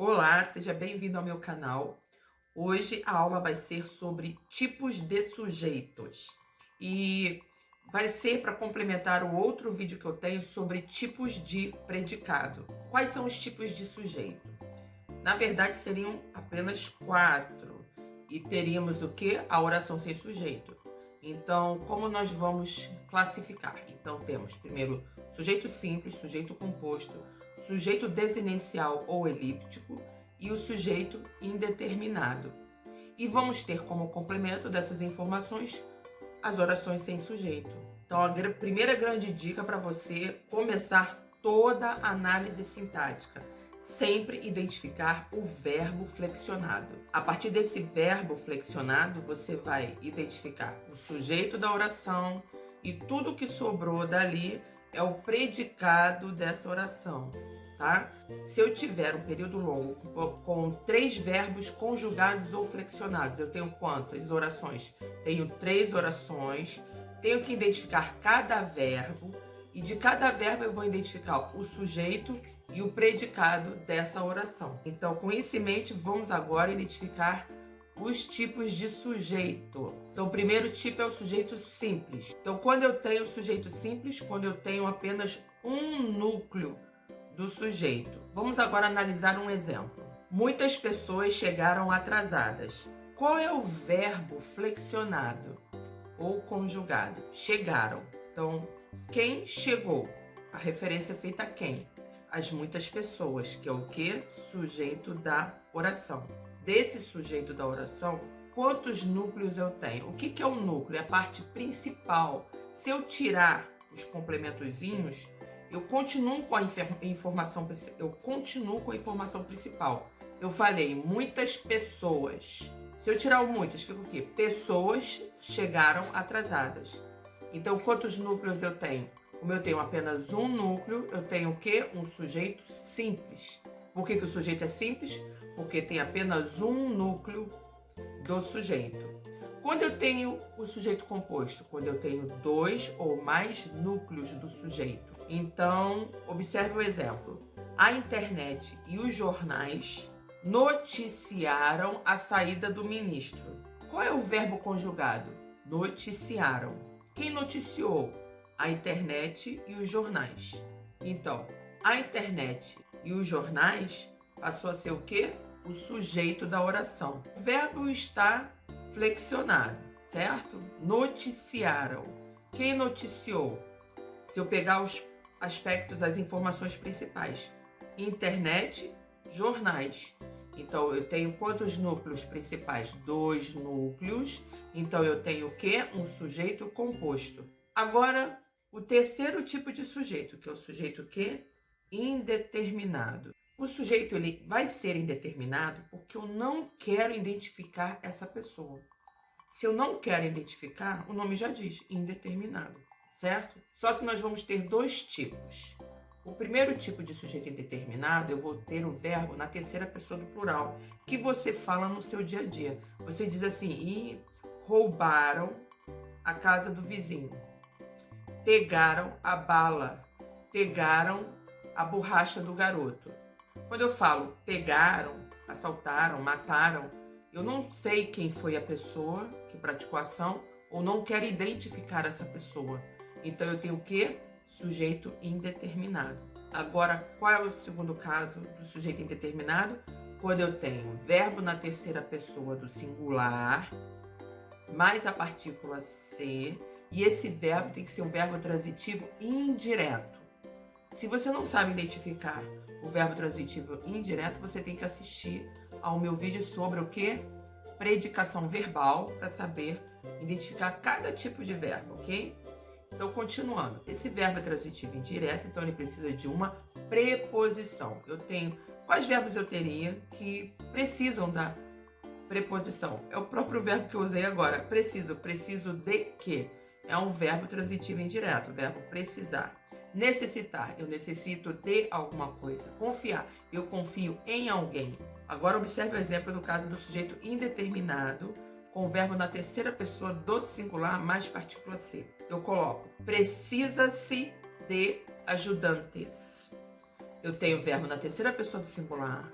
Olá, seja bem-vindo ao meu canal. Hoje a aula vai ser sobre tipos de sujeitos e vai ser para complementar o outro vídeo que eu tenho sobre tipos de predicado. Quais são os tipos de sujeito? Na verdade, seriam apenas 4 e teríamos o que? A oração sem sujeito. Então, como nós vamos classificar? Então, temos primeiro sujeito simples, sujeito composto, sujeito desinencial ou elíptico e o sujeito indeterminado. E vamos ter como complemento dessas informações as orações sem sujeito. Então, a primeira grande dica para você começar toda a análise sintática: sempre identificar o verbo flexionado. A partir desse verbo flexionado, você vai identificar o sujeito da oração e tudo que sobrou dali é o predicado dessa oração, tá? Se eu tiver um período longo com 3 verbos conjugados ou flexionados, eu tenho quantas orações? Tenho 3 orações, tenho que identificar cada verbo e de cada verbo eu vou identificar o sujeito e o predicado dessa oração. Então, com isso em mente, vamos agora identificar os tipos de sujeito. Então, o primeiro tipo é o sujeito simples. Então, quando eu tenho sujeito simples, quando eu tenho apenas um núcleo do sujeito. Vamos agora analisar um exemplo. Muitas pessoas chegaram atrasadas. Qual é o verbo flexionado ou conjugado? Chegaram. Então, quem chegou? A referência é feita a quem? As muitas pessoas, que é o que? Sujeito da oração. Desse sujeito da oração, quantos núcleos eu tenho? O que é um núcleo? É a parte principal. Se eu tirar os complementozinhos, eu continuo com a informação principal. Eu falei muitas pessoas. Se eu tirar o muitas, fica o quê? Pessoas chegaram atrasadas. Então, quantos núcleos eu tenho? Como eu tenho apenas um núcleo, eu tenho o quê? Um sujeito simples. Por que o sujeito é simples? Porque tem apenas um núcleo do sujeito. Quando eu tenho o sujeito composto? Quando eu tenho 2 ou mais núcleos do sujeito. Então, observe o exemplo. A internet e os jornais noticiaram a saída do ministro. Qual é o verbo conjugado? Noticiaram. Quem noticiou? A internet e os jornais. Então, a internet e os jornais passou a ser o quê? O sujeito da oração. O verbo está flexionado, certo? Noticiaram. Quem noticiou? Se eu pegar os aspectos, as informações principais. Internet, jornais. Então, eu tenho quantos núcleos principais? 2 núcleos. Então, eu tenho o quê? Um sujeito composto. Agora, o terceiro tipo de sujeito, que é o sujeito quê? Indeterminado. O sujeito ele vai ser indeterminado porque eu não quero identificar essa pessoa. Se eu não quero identificar, o nome já diz, indeterminado, certo? Só que nós vamos ter 2 tipos. O primeiro tipo de sujeito indeterminado, eu vou ter o verbo na terceira pessoa do plural, que você fala no seu dia a dia. Você diz assim, roubaram a casa do vizinho. Pegaram a bala, pegaram a borracha do garoto. Quando eu falo pegaram, assaltaram, mataram, eu não sei quem foi a pessoa que praticou a ação ou não quero identificar essa pessoa. Então eu tenho o quê? Sujeito indeterminado. Agora, qual é o segundo caso do sujeito indeterminado? Quando eu tenho verbo na terceira pessoa do singular, mais a partícula ser, e esse verbo tem que ser um verbo transitivo indireto. Se você não sabe identificar o verbo transitivo indireto, você tem que assistir ao meu vídeo sobre o que? Predicação verbal, para saber identificar cada tipo de verbo, ok? Então, continuando. Esse verbo é transitivo indireto, então ele precisa de uma preposição. Eu tenho... Quais verbos eu teria que precisam da preposição? É o próprio verbo que eu usei agora. Preciso de quê? É um verbo transitivo indireto, o verbo precisar. Necessitar, eu necessito de alguma coisa. Confiar, eu confio em alguém. Agora observe o exemplo do caso do sujeito indeterminado, com o verbo na terceira pessoa do singular mais partícula ser. Eu coloco, precisa-se de ajudantes. Eu tenho o verbo na terceira pessoa do singular,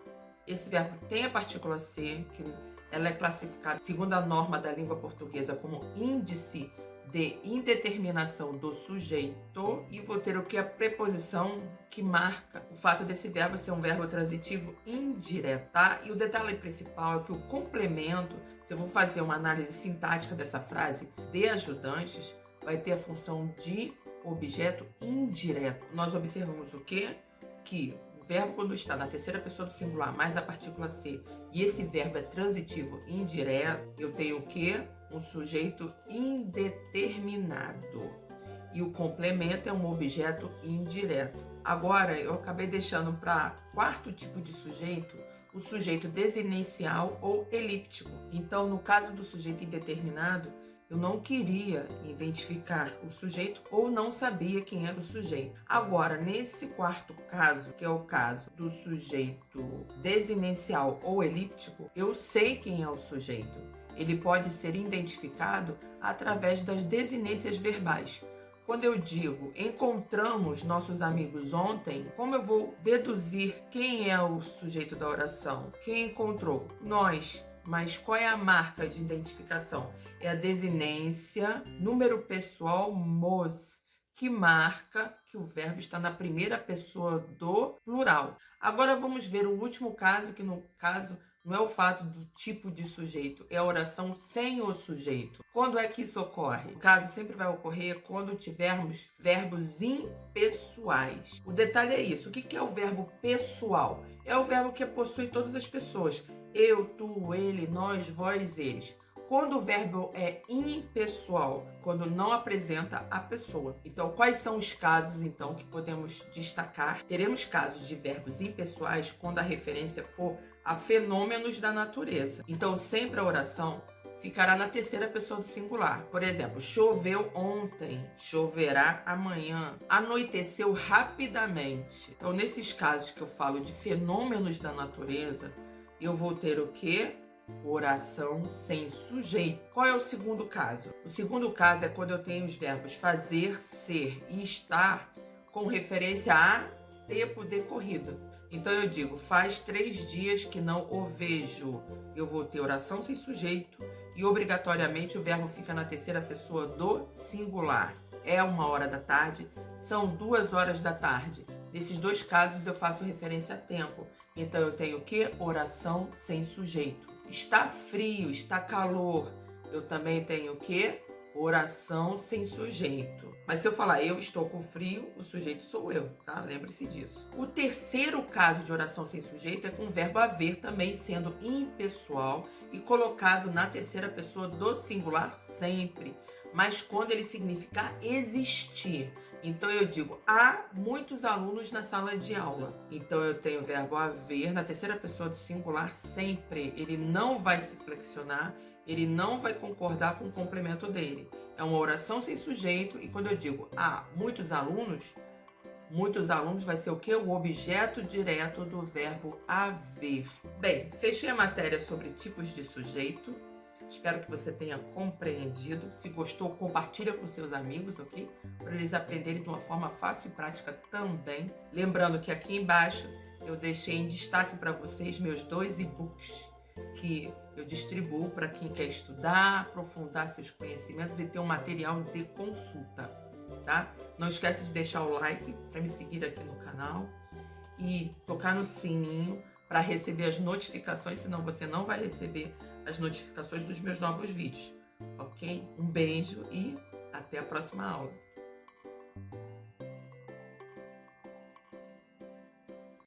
esse verbo tem a partícula ser, que ela é classificada, segundo a norma da língua portuguesa, como índice de indeterminação do sujeito, e vou ter o que? A preposição que marca o fato desse verbo ser um verbo transitivo indireto, tá? E o detalhe principal é que o complemento, se eu vou fazer uma análise sintática dessa frase de ajudantes, vai ter a função de objeto indireto. Nós observamos o quê? Que o verbo, quando está na terceira pessoa do singular mais a partícula ser, e esse verbo é transitivo indireto, eu tenho o quê? Um sujeito indeterminado. E o complemento é um objeto indireto. Agora, eu acabei deixando para quarto tipo de sujeito, o sujeito desinencial ou elíptico. Então, no caso do sujeito indeterminado, eu não queria identificar o sujeito ou não sabia quem era o sujeito. Agora, nesse quarto caso, que é o caso do sujeito desinencial ou elíptico, eu sei quem é o sujeito. Ele pode ser identificado através das desinências verbais. Quando eu digo encontramos nossos amigos ontem, como eu vou deduzir quem é o sujeito da oração? Quem encontrou? Nós. Mas qual é a marca de identificação? É a desinência, número pessoal, mos, que marca que o verbo está na primeira pessoa do plural. Agora vamos ver o último caso, que no caso não é o fato do tipo de sujeito, é a oração sem o sujeito. Quando é que isso ocorre? O caso sempre vai ocorrer quando tivermos verbos impessoais. O detalhe é isso. O que é o verbo pessoal? É o verbo que possui todas as pessoas. Eu, tu, ele, nós, vós, eles. Quando o verbo é impessoal, quando não apresenta a pessoa. Então, quais são os casos, então, que podemos destacar? Teremos casos de verbos impessoais quando a referência for a fenômenos da natureza. Então, sempre a oração ficará na terceira pessoa do singular. Por exemplo, choveu ontem, choverá amanhã, anoiteceu rapidamente. Então, nesses casos que eu falo de fenômenos da natureza, eu vou ter o quê? Oração sem sujeito. Qual é o segundo caso? O segundo caso é quando eu tenho os verbos fazer, ser e estar com referência a tempo decorrido. Então eu digo, faz 3 dias que não o vejo. Eu vou ter oração sem sujeito e obrigatoriamente o verbo fica na terceira pessoa do singular. É 1h da tarde, são 2h da tarde. Nesses dois casos eu faço referência a tempo. Então eu tenho o quê? Oração sem sujeito. Está frio, está calor. Eu também tenho o quê? Oração sem sujeito. Mas se eu falar eu estou com frio, o sujeito sou eu, tá? Lembre-se disso. O terceiro caso de oração sem sujeito é com o verbo haver, também sendo impessoal e colocado na terceira pessoa do singular sempre, mas quando ele significar existir. Então eu digo, há muitos alunos na sala de aula. Então eu tenho o verbo haver na terceira pessoa do singular sempre. Ele não vai se flexionar, ele não vai concordar com o complemento dele. É uma oração sem sujeito e quando eu digo há muitos alunos vai ser o quê? O objeto direto do verbo haver. Bem, fechei a matéria sobre tipos de sujeito. Espero que você tenha compreendido. Se gostou, compartilha com seus amigos, ok? Para eles aprenderem de uma forma fácil e prática também. Lembrando que aqui embaixo eu deixei em destaque para vocês meus 2 e-books que eu distribuo para quem quer estudar, aprofundar seus conhecimentos e ter um material de consulta, tá? Não esquece de deixar o like para me seguir aqui no canal e tocar no sininho para receber as notificações, senão você não vai receber as notificações dos meus novos vídeos, ok? Um beijo e até a próxima aula.